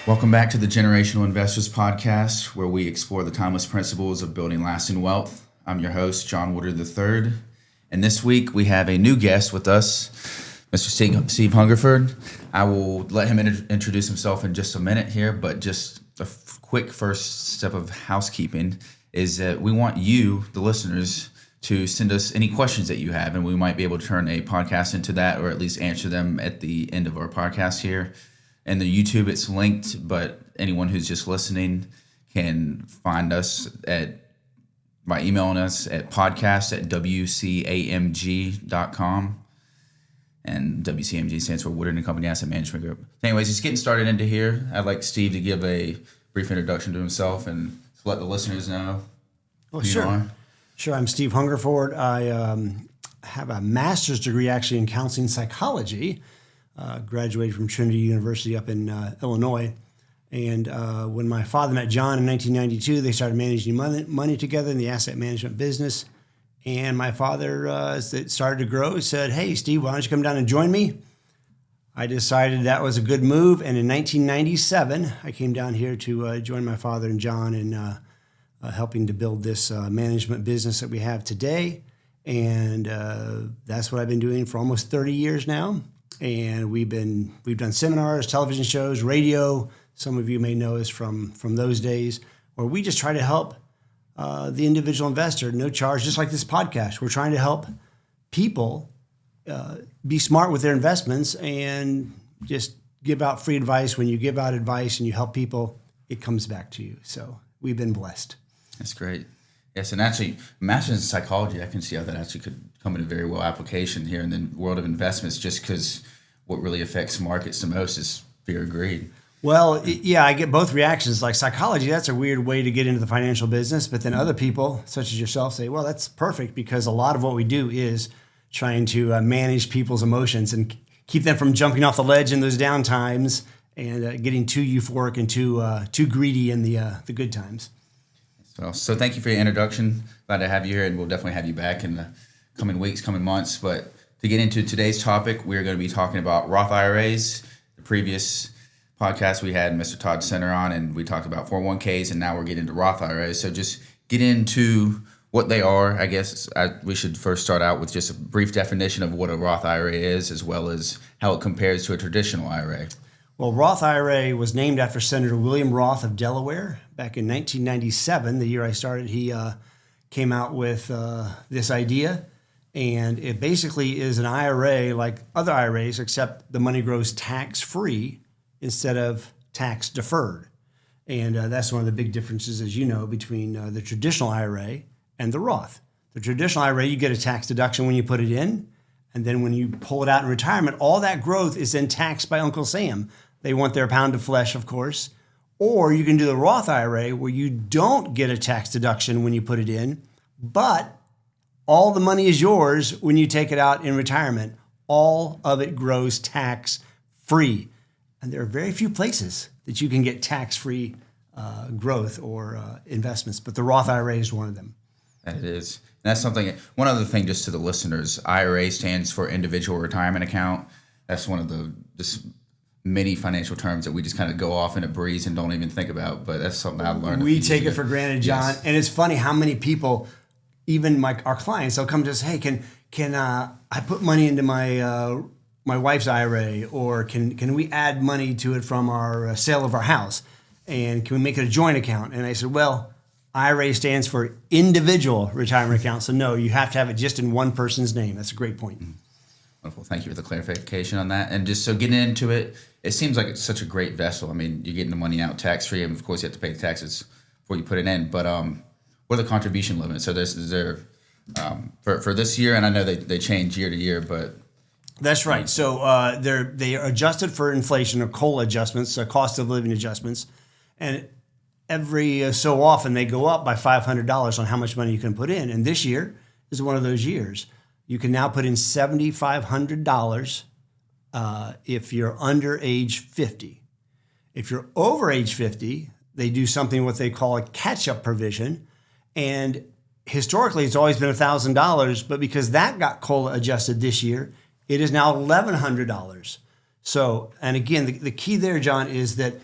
Welcome back to the Generational Investors Podcast, where we explore the timeless principles of building lasting wealth. I'm your host, John Woodard III, and this week we have a new guest with us, Mr. Steve Hungerford. I will let him introduce himself in just a minute here, but just a quick first step of housekeeping is that we want you, the listeners, to send us any questions that you have, and we might be able to turn a podcast into that, or at least answer them at the end of our podcast here. And the YouTube, it's linked, but anyone who's just listening can find us by emailing us at podcast@wcamg.com. And WCMG stands for Woodard & Company Asset Management Group. Anyways, just getting started into here, I'd like Steve to give a brief introduction to himself and to let the listeners know who you are. Sure, I'm Steve Hungerford. I have a master's degree actually in counseling psychology. Graduated from Trinity University up in Illinois. And when my father met John in 1992, they started managing money together in the asset management business. And my father, as it started to grow, said, "Hey, Steve, why don't you come down and join me?" I decided that was a good move. And in 1997, I came down here to join my father and John in helping to build this management business that we have today. And that's what I've been doing for almost 30 years now. And we've done seminars, television shows, radio. Some of you may know us from those days, where we just try to help the individual investor, no charge, just like this podcast. We're trying to help people be smart with their investments and just give out free advice. When you give out advice and you help people, it comes back to you. So we've been blessed. That's great. Yes, and actually, master's in psychology, I can see how that actually could come into very well application here in the world of investments, just because what really affects markets the most is fear of greed. Well, yeah, I get both reactions. Like psychology, that's a weird way to get into the financial business. But then other people, such as yourself, say, well, that's perfect, because a lot of what we do is trying to manage people's emotions and keep them from jumping off the ledge in those down times and getting too euphoric and too greedy in the good times. So thank you for your introduction. Glad to have you here, and we'll definitely have you back in the coming weeks, coming months. But to get into today's topic, we're going to be talking about Roth IRAs. The previous podcast we had Mr. Todd Center on, and we talked about 401ks, and now we're getting into Roth IRAs. So just get into what they are. I guess we should first start out with just a brief definition of what a Roth IRA is, as well as how it compares to a traditional IRA. Well, Roth IRA was named after Senator William Roth of Delaware. Back in 1997, the year I started, he came out with this idea. And it basically is an IRA like other IRAs, except the money grows tax-free instead of tax-deferred. And that's one of the big differences, as you know, between the traditional IRA and the Roth. The traditional IRA, you get a tax deduction when you put it in. And then when you pull it out in retirement, all that growth is then taxed by Uncle Sam. They want their pound of flesh, of course. Or you can do the Roth IRA, where you don't get a tax deduction when you put it in, but all the money is yours when you take it out in retirement. All of it grows tax-free. And there are very few places that you can get tax-free growth or investments, but the Roth IRA is one of them. That it is. And that's something, one other thing just to the listeners, IRA stands for Individual Retirement Account. That's one of the many financial terms that we just kind of go off in a breeze and don't even think about, but that's something I've learned. We take it for granted, John. Yes. And it's funny how many people, even our clients, they'll come to us, hey, can I put money into my wife's IRA, or can we add money to it from our sale of our house, and can we make it a joint account? And I said, well, IRA stands for Individual Retirement Account, so no, you have to have it just in one person's name. That's a great point. Wonderful. Thank you for the clarification on that. And just so getting into it, it seems like it's such a great vessel. I mean, you're getting the money out tax-free, and of course you have to pay the taxes before you put it in. But what are the contribution limits? So is there for this year, and I know they change year to year, but that's right. So they are adjusted for inflation, or COLA adjustments, cost of living adjustments, and every so often they go up by $500 on how much money you can put in. And this year is one of those years. You can now put in $7,500 if you're under age 50. If you're over age 50, they do something what they call a catch-up provision. And historically, it's always been $1,000, but because that got COLA adjusted this year, it is now $1,100. So, and again, the key there, John, is that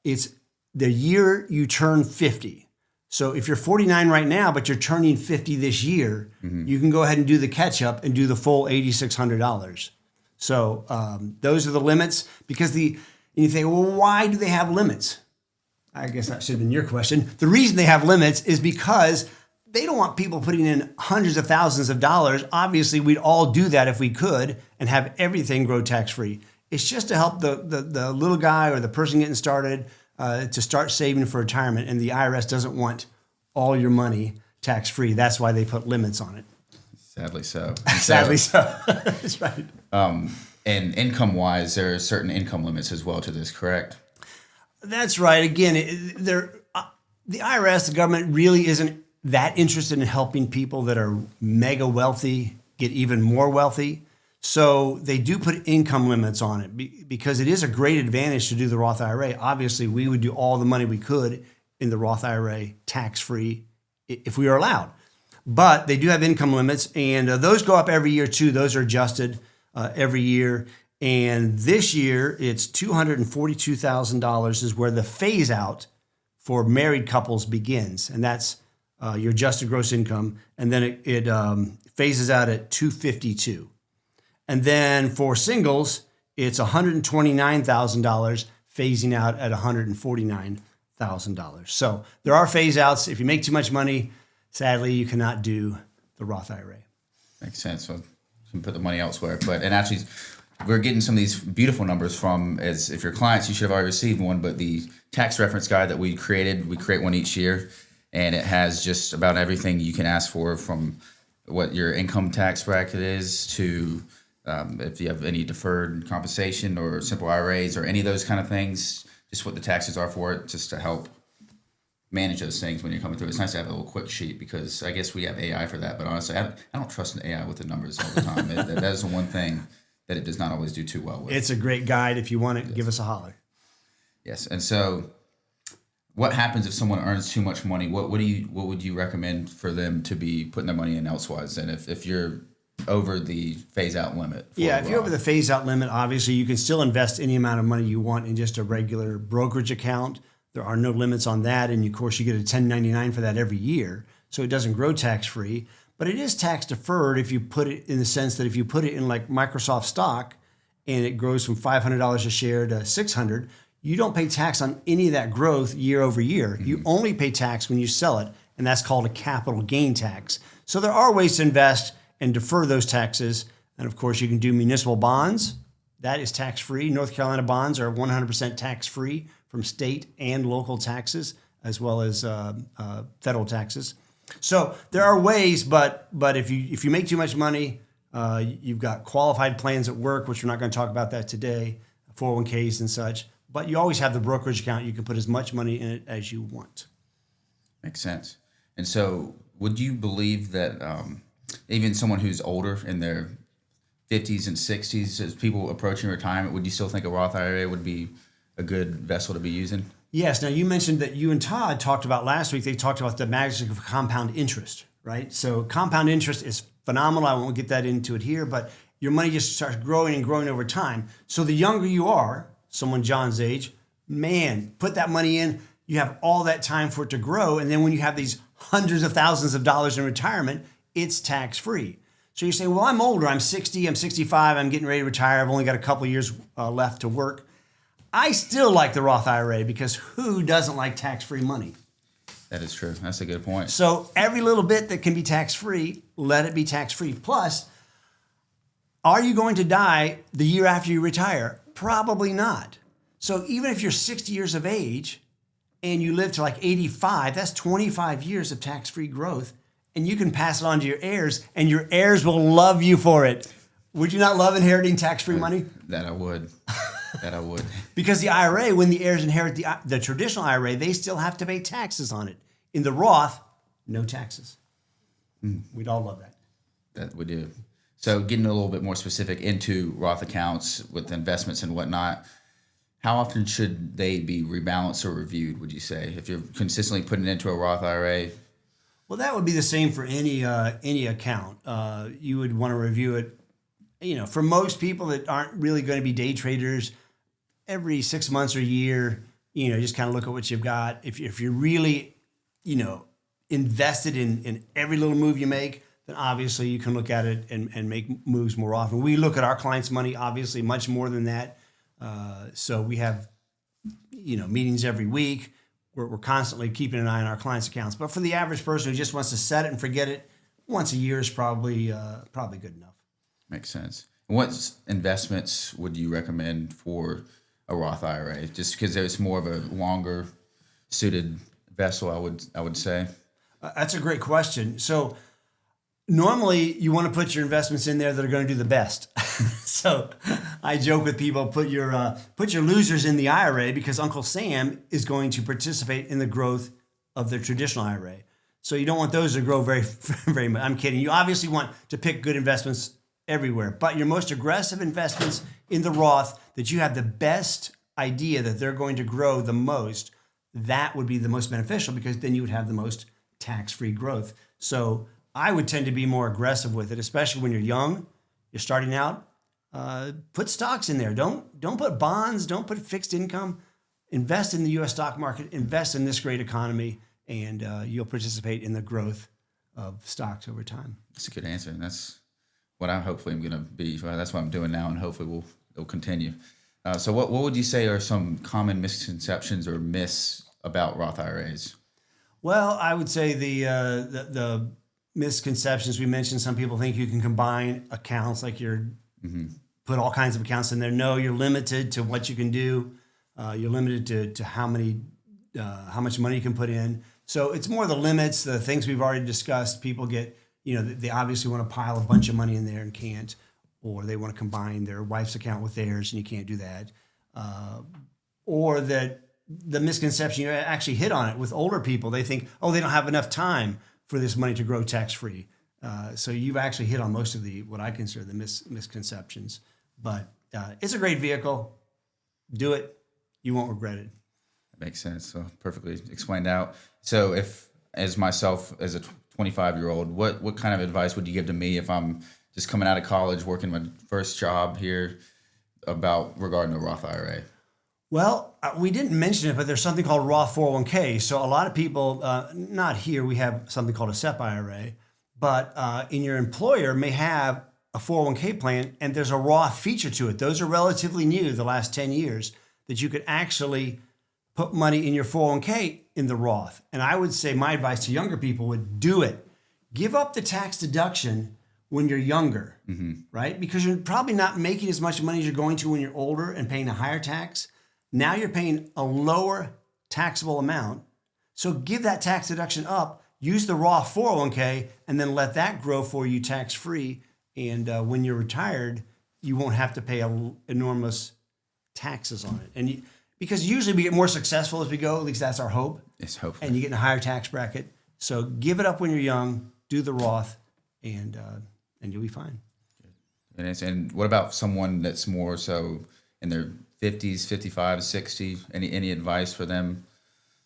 It's the year you turn 50. So if you're 49 right now, but you're turning 50 this year, you can go ahead and do the catch up and do the full $8,600. So those are the limits because and you think, well, why do they have limits? I guess that should have been your question. The reason they have limits is because they don't want people putting in hundreds of thousands of dollars. Obviously, we'd all do that if we could and have everything grow tax-free. It's just to help the little guy or the person getting started to start saving for retirement. And the IRS doesn't want all your money tax-free. That's why they put limits on it. Sadly so. Sadly so. That's right. And income-wise, there are certain income limits as well to this, correct? That's right. Again, the IRS, the government, really isn't that interested in helping people that are mega wealthy get even more wealthy. So they do put income limits on it because it is a great advantage to do the Roth IRA. Obviously, we would do all the money we could in the Roth IRA tax-free if we are allowed. But they do have income limits, and those go up every year too. Those are adjusted every year. And this year, it's $242,000 is where the phase out for married couples begins. And that's your adjusted gross income. And then it phases out at $252,000. And then for singles, it's $129,000 phasing out at $149,000. So there are phase outs. If you make too much money, sadly, you cannot do the Roth IRA. Makes sense. So you can put the money elsewhere. And actually, we're getting some of these beautiful numbers from, as if you're clients, you should have already received one, but the tax reference guide that we create one each year, and it has just about everything you can ask for, from what your income tax bracket is to if you have any deferred compensation or simple IRAs or any of those kind of things, just what the taxes are for it, just to help manage those things when you're coming through. It's nice to have a little quick sheet because I guess we have AI for that, but honestly, I don't trust an AI with the numbers all the time. That is the one thing that it does not always do too well with. It's a great guide. If you want it, give us a holler. Yes. And so what happens if someone earns too much money? What would you recommend for them to be putting their money in elsewise? And if you're over the phase out limit? Yeah, if you're over the phase out limit, obviously you can still invest any amount of money you want in just a regular brokerage account. There are no limits on that. And of course, you get a 1099 for that every year. So it doesn't grow tax free. But it is tax deferred if you put it in the sense that if you put it in like Microsoft stock and it grows from $500 a share to $600, you don't pay tax on any of that growth year over year. Mm-hmm. You only pay tax when you sell it, and that's called a capital gain tax. So there are ways to invest and defer those taxes. And of course, you can do municipal bonds. That is tax-free. North Carolina bonds are 100% tax-free from state and local taxes, as well as federal taxes. So there are ways, but if you make too much money, you've got qualified plans at work, which we're not going to talk about that today, 401ks and such. But you always have the brokerage account. You can put as much money in it as you want. Makes sense. And so would you believe that even someone who's older in their 50s and 60s, as people approaching retirement, would you still think a Roth IRA would be a good vessel to be using? Yes. Now, you mentioned that you and Todd talked about last week, they talked about the magic of compound interest, right? So compound interest is phenomenal. I won't get that into it here, but your money just starts growing and growing over time. So the younger you are, someone John's age, man, put that money in, you have all that time for it to grow. And then when you have these hundreds of thousands of dollars in retirement, it's tax-free. So you say, well, I'm older, I'm 60, I'm 65, I'm getting ready to retire, I've only got a couple of years left to work. I still like the Roth IRA because who doesn't like tax-free money? That is true. That's a good point. So every little bit that can be tax-free, let it be tax-free. Plus, are you going to die the year after you retire? Probably not. So even if you're 60 years of age and you live to like 85, that's 25 years of tax-free growth, and you can pass it on to your heirs, and your heirs will love you for it. Would you not love inheriting tax-free money? That I would. That I would. Because the IRA, when the heirs inherit the traditional IRA, they still have to pay taxes on it. In the Roth, no taxes. We'd all love that. That we do. So getting a little bit more specific into Roth accounts with investments and whatnot, how often should they be rebalanced or reviewed, would you say? If you're consistently putting it into a Roth IRA? Well, that would be the same for any account. You would want to review it. You know, for most people that aren't really going to be day traders, every 6 months or a year, just kind of look at what you've got. If you're really, invested in every little move you make, then obviously you can look at it and make moves more often. We look at our clients' money, obviously, much more than that. So we have, meetings every week. We're constantly keeping an eye on our clients' accounts. But for the average person who just wants to set it and forget it, once a year is probably good enough. Makes sense. What investments would you recommend for a Roth IRA? Just because it's more of a longer suited vessel, I would say. That's a great question. So normally you want to put your investments in there that are going to do the best. So I joke with people, put your losers in the IRA because Uncle Sam is going to participate in the growth of their traditional IRA. So you don't want those to grow very, very much. I'm kidding. You obviously want to pick good investments everywhere, but your most aggressive investments in the Roth that you have the best idea that they're going to grow the most, that would be the most beneficial because then you would have the most tax-free growth. So I would tend to be more aggressive with it, especially when you're young, you're starting out. Put stocks in there. Don't put bonds. Don't put fixed income. Invest in the U.S. stock market. Invest in this great economy, and you'll participate in the growth of stocks over time. That's a good answer, and that's what I hopefully am going to be. That's what I'm doing now, and hopefully it'll continue. So what would you say are some common misconceptions or myths about Roth IRAs? Well, I would say the misconceptions we mentioned. Some people think you can combine accounts, like put all kinds of accounts in there. No, you're limited to what you can do. You're limited to how much money you can put in. So it's more the limits, the things we've already discussed. People get, they obviously want to pile a bunch of money in there and can't, or they want to combine their wife's account with theirs and you can't do that. Or that the misconception, you actually hit on it with older people. They think, they don't have enough time for this money to grow tax-free. So you've actually hit on most of what I consider the misconceptions. But it's a great vehicle. Do it. You won't regret it. That makes sense. So perfectly explained out. So if, as myself, as a 25-year-old, what kind of advice would you give to me if I'm just coming out of college, working my first job here, regarding the Roth IRA? Well, we didn't mention it, but there's something called Roth 401k. So a lot of people, not here, we have something called a SEP IRA, but in your employer may have a 401k plan, and there's a Roth feature to it. Those are relatively new, the last 10 years, that you could actually put money in your 401k in the Roth. And I would say my advice to younger people would do it. Give up the tax deduction when you're younger, right? Because you're probably not making as much money as you're going to when you're older and paying a higher tax. Now you're paying a lower taxable amount. So give that tax deduction up, use the Roth 401k, and then let that grow for you tax-free. And when you're retired, you won't have to pay enormous taxes on it. And because usually we get more successful as we go, at least that's our hope. It's hopeful. And you get in a higher tax bracket. So give it up when you're young, do the Roth, and you'll be fine. And what about someone that's more so in their 50s, 55, 60? Any advice for them?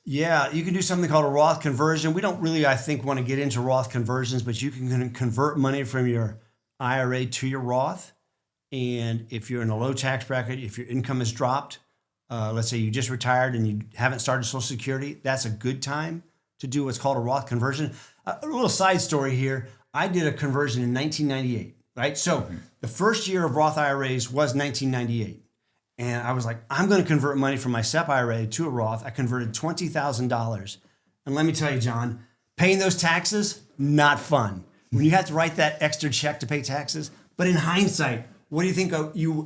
Yeah, you can do something called a Roth conversion. We don't really, I think, want to get into Roth conversions, but you can convert money from your IRA to your Roth. And if you're in a low tax bracket, if your income has dropped, let's say you just retired and you haven't started Social Security, that's a good time to do what's called a Roth conversion. A little side story here. I did a conversion in 1998, right? So the first year of Roth IRAs was 1998. And I was like, I'm going to convert money from my SEP IRA to a Roth. I converted $20,000. And let me tell you, John, paying those taxes, not fun. When you have to write that extra check to pay taxes. But in hindsight, what do you think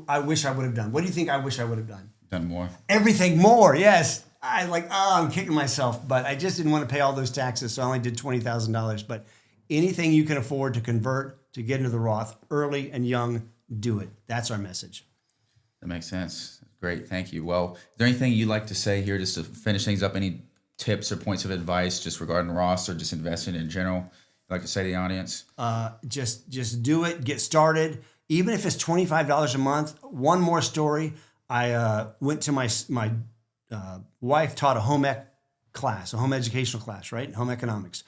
I wish I would have done? What do you think I wish I would have done? Done more. Everything more, yes. I'm kicking myself. But I just didn't want to pay all those taxes, so I only did $20,000. But anything you can afford to convert, to get into the Roth early and young, do it. That's our message. That makes sense. Great. Thank you. Well, is there anything you'd like to say here just to finish things up? Any tips or points of advice just regarding Roths or just investing in general you'd like to say to the audience? Just do it. Get started. Even if it's $25 a month. One more story. I went to my wife taught a home ec class, a home educational class, right? Home economics.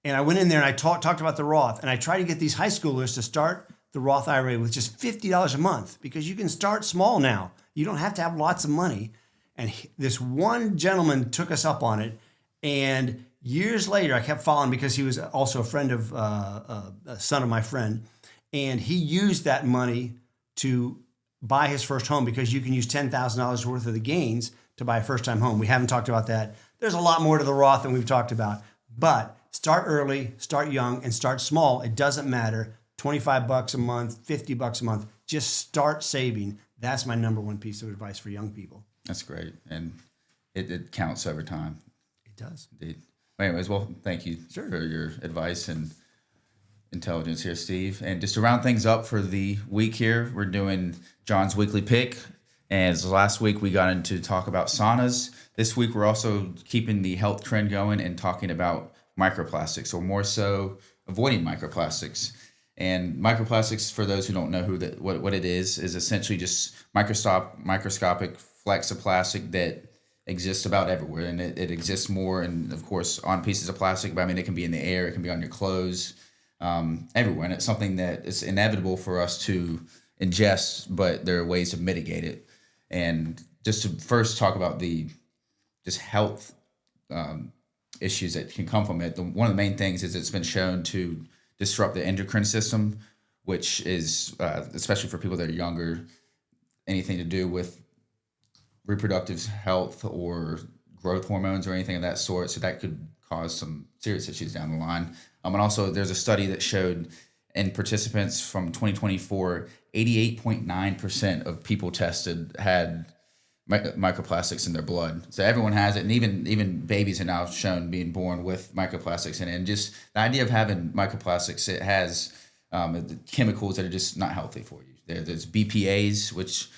And I went in there and I talked about the Roth, and I tried to get these high schoolers to start the Roth IRA with just $50 a month, because you can start small now. You don't have to have lots of money. And this one gentleman took us up on it. And years later, I kept following because he was also a friend of a son of my friend. And he used that money to buy his first home because you can use $10,000 worth of the gains to buy a first-time home. We haven't talked about that. There's a lot more to the Roth than we've talked about. But start early, start young, and start small. It doesn't matter. $25 a month, $50 a month. Just start saving. That's my number one piece of advice for young people. That's great. And it counts over time. It does. Indeed. Anyways, well, thank you Sure. for your advice and intelligence here, Steve. And just to round things up for the week here, we're doing John's weekly pick. And as last week we got into talk about saunas. This week we're also keeping the health trend going and talking about microplastics, or more so avoiding microplastics. And microplastics, for those who don't know what it is essentially just microscopic flecks of plastic that exists about everywhere. And it exists more, and of course, on pieces of plastic, but I mean, it can be in the air, it can be on your clothes, everywhere. And it's something that is inevitable for us to ingest, but there are ways to mitigate it. And just to first talk about the just health issues that can come from it, one of the main things is it's been shown to disrupt the endocrine system, which is, especially for people that are younger, anything to do with reproductive health or growth hormones or anything of that sort. So that could cause some serious issues down the line. And also there's a study that showed in participants from 2024, 88.9% of people tested had microplastics in their blood. So everyone has it, and even babies are now shown being born with microplastics in it. And just the idea of having microplastics, it has chemicals that are just not healthy for you. There's BPAs, which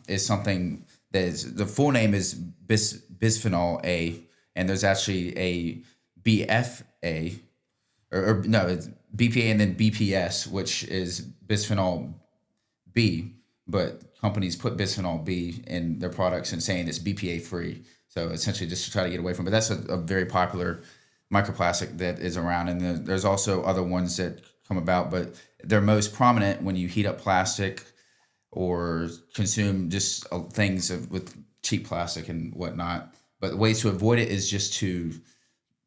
is something that is, the full name is bisphenol A, and there's actually a BFA, or no, it's BPA and then BPS, which is bisphenol B, but companies put bisphenol B in their products and saying it's BPA free. So essentially just to try to get away from it. But that's a very popular microplastic that is around. And there's also other ones that come about, but they're most prominent when you heat up plastic or consume just things with cheap plastic and whatnot. But the ways to avoid it is just to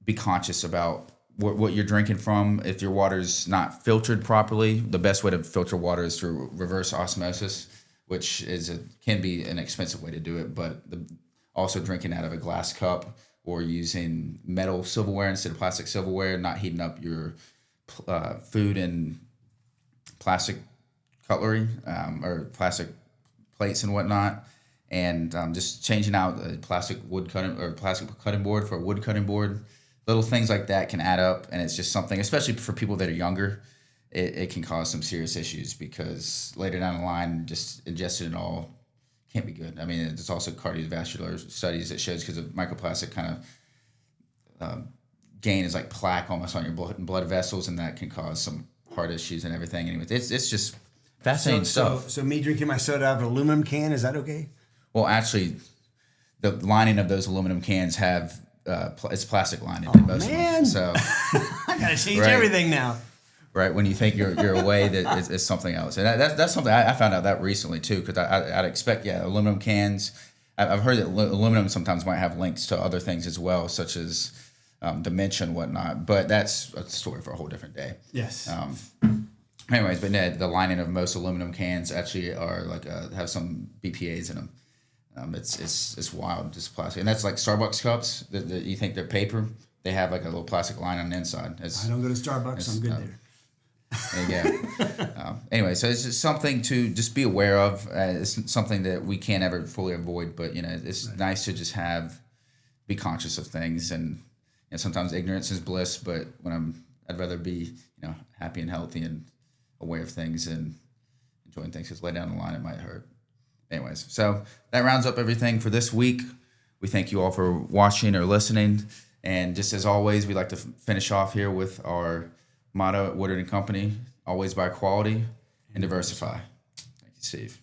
be conscious about what you're drinking from. If your water's not filtered properly, the best way to filter water is through reverse osmosis, which can be an expensive way to do it, but also drinking out of a glass cup or using metal silverware instead of plastic silverware, not heating up your food in plastic cutlery or plastic plates and whatnot, and just changing out a plastic cutting board for a wood cutting board. Little things like that can add up, and it's just something, especially for people that are younger, it can cause some serious issues because later down the line, just ingesting it all can't be good. I mean, there's also cardiovascular studies that shows because of microplastic kind of gain is like plaque almost on your blood vessels, and that can cause some heart issues and everything. Anyway, it's just fascinating stuff. So me drinking my soda out of an aluminum can, is that okay? Well, actually, the lining of those aluminum cans have it's plastic lining in most of them. So I gotta change everything now. Right, when you think you're away, that it's something else, and that's something I found out that recently too. Because I'd expect aluminum cans. I've heard that aluminum sometimes might have links to other things as well, such as dementia and whatnot. But that's a story for a whole different day. Yes. Anyways, but the lining of most aluminum cans actually are like have some BPA's in them. It's wild, just plastic, and that's like Starbucks cups that you think they're paper. They have like a little plastic line on the inside. I don't go to Starbucks. I'm good there. Yeah. Anyway, so it's just something to just be aware of. It's something that we can't ever fully avoid, but it's nice to just be conscious of things. And sometimes ignorance is bliss, but I'd rather be happy and healthy and aware of things and enjoying things, because later down the line it might hurt. Anyways, so that rounds up everything for this week. We thank you all for watching or listening. And just as always, we like to finish off here with our motto at Woodard & Company: always buy quality and diversify. Thank you, Steve.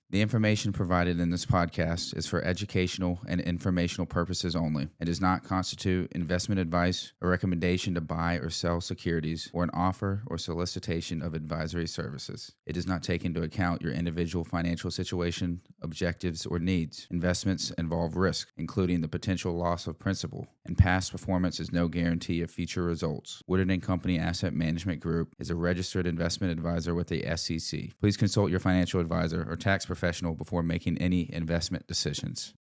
The information provided in this podcast is for educational and informational purposes only and does not constitute investment advice, a recommendation to buy or sell securities, or an offer or solicitation of advisory services. It does not take into account your individual financial situation, objectives, or needs. Investments involve risk, including the potential loss of principal, and past performance is no guarantee of future results. Woodard & Company Asset Management Group is a registered investment advisor with the SEC. Please consult your financial advisor or tax professional before making any investment decisions.